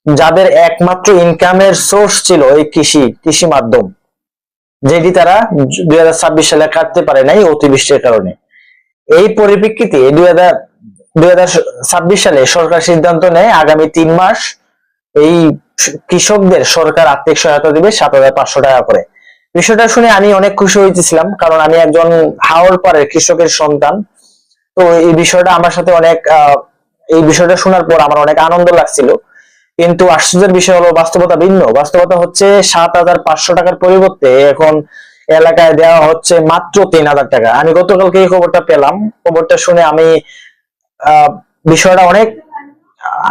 যাদের একমাত্র ইনকামের সোর্স ছিল এই কৃষি মাধ্যম, যেটি তারা 2026 সালে কাটতে পারে নাই অতিবৃষ্টির কারণে। এই পরিপ্রেক্ষিতে 2026 সালে সরকার সিদ্ধান্ত নেয় আগামী 3 মাস এই কৃষকদের সরকার আর্থিক সহায়তা দিবে 7,500 টাকা করে। বিষয়টা শুনে আমি অনেক খুশি হয়েছিলাম, কারণ আমি একজন হাওড় পাড়ের কৃষকের সন্তান। তো এই বিষয়টা আমার সাথে অনেক এই বিষয়টা শোনার পর আমার অনেক আনন্দ লাগছিল। কিন্তু আশ্চর্যের বিষয় হলো বাস্তবতা ভিন্ন। বাস্তবতা হচ্ছে 7,500 টাকার পরিবর্তে এখন এলাকায় দেওয়া হচ্ছে মাত্র 3,000 টাকা। আমি গতকালকে এই খবরটা পেলাম। খবরটা শুনে আমি বিষয়টা অনেক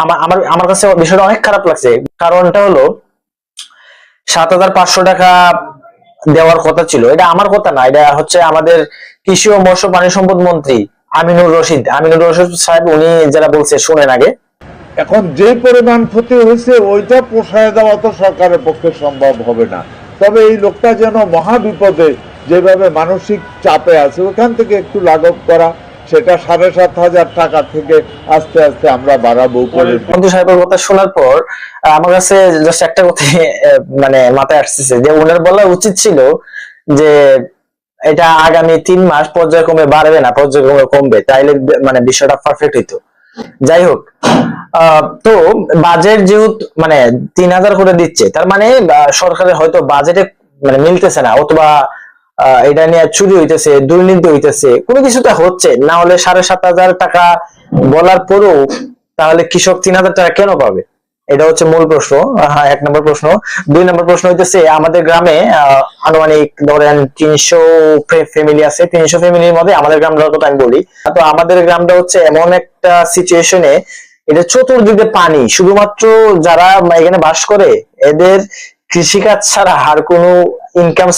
আমার আমার কাছে বিষয়টা অনেক খারাপ লাগছে। কারণটা হলো 7,500 টাকা দেওয়ার কথা ছিল, এটা আমার কথা না, এটা হচ্ছে আমাদের কৃষি ও মৎস্য প্রাণী সম্পদ মন্ত্রী আমিনুর রশিদ সাহেব, উনি যারা বলছে শুনেন আগে। এখন যে পরিমাণ ক্ষতি হয়েছে ওইটা পোষায় দেওয়া তো সরকারের পক্ষে সম্ভব হবে না। তবে এই লোকটা যেন মহা বিপদে, যেভাবে মানসিক চাপে আছে, ওখান থেকে একটু লাঘব করা, সেটা 7,500 টাকা থেকে আস্তে আস্তে আমরা বাড়াবো। মন্ত্রী সাহেবের কথা শোনার পর আমার কাছে জাস্ট একটা কথা মানে মাথায় আসতেছে, যে ওনার বলা উচিত ছিল যে এটা আগামী 3 মাস পর্যায়ক্রমে বাড়বে না, পর্যায়ক্রমে কমবে, তাইলে মানে বিষয়টা পারফেক্ট হইতো। যাই হোক, তো বাজেট যেহেতু মানে 3,000 করে দিচ্ছে, তার মানে সরকারের হয়তো বাজেটে মানে মিলতেছে না, অথবা এটা নিয়ে চুরি হইতেছে, দুর্নীতি হইতেছে, কোনো কিছুটা হচ্ছে না। হলে 7,500 টাকা বলার পরেও তাহলে কৃষক 3,000 টাকা কেন পাবে? এটা হচ্ছে মূল প্রশ্ন। 1 নম্বর প্রশ্ন। 2 নম্বর প্রশ্ন হইতেছে, আমাদের গ্রামে আনুমানিক ধরেন 300 ফ্যামিলি আছে। 300 ফ্যামিলির মধ্যে আমাদের গ্রামটার কথা আমি বলি। তো আমাদের গ্রামটা হচ্ছে এমন একটা সিচুয়েশনে, এটা চতুর্দিকে পানি, শুধুমাত্র যারা এখানে বাস করে এদের কৃষিকাজ ছাড়া আর কোনো ইনকাম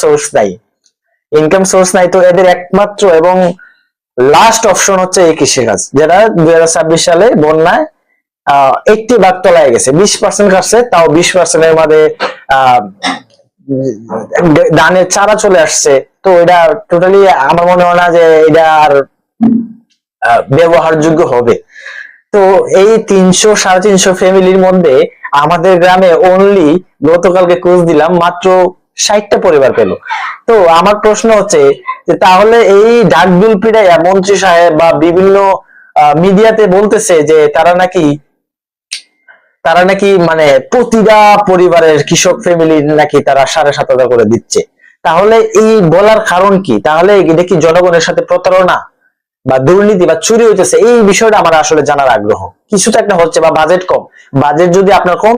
সোর্স নাই। তো এদের একমাত্র এবং লাস্ট অপশন হচ্ছে এই কৃষিকাজ, যেটা 2026 সালে বন্যায় 80 ভাগ তলায় গেছে। 20% কাটছে, তাও 20% মধ্যে ধানের চারা চলে আসছে। তো এটা টোটালি আমার মনে হয় না যে এটা আর ব্যবহারযোগ্য হবে। তো এই 300-350 ফ্যামিলির মধ্যে আমাদের গ্রামে অনলি গতকালকে খোঁজ দিলাম মাত্র 60টা পরিবার পেল। তো আমার প্রশ্ন হচ্ছে যে তাহলে এই ডাকডুল পিড়াইয়া মন্ত্রী সাহেব বা বিভিন্ন মিডিয়াতে বলতেছে যে তারা নাকি মানে প্রতিটা পরিবারের কৃষক ফ্যামিলি নাকি তারা 7,500 করে দিচ্ছে। তাহলে এই বলার কারণ কি? তাহলে এটা কি জনগণের সাথে প্রতারণা বা দুর্নীতি বা চুরি হইতেছে? এই বিষয়টা আমার আসলে জানার আগ্রহ। কিছুটা একটা হচ্ছে, বা বাজেট কম। বাজেট যদি আপনার কম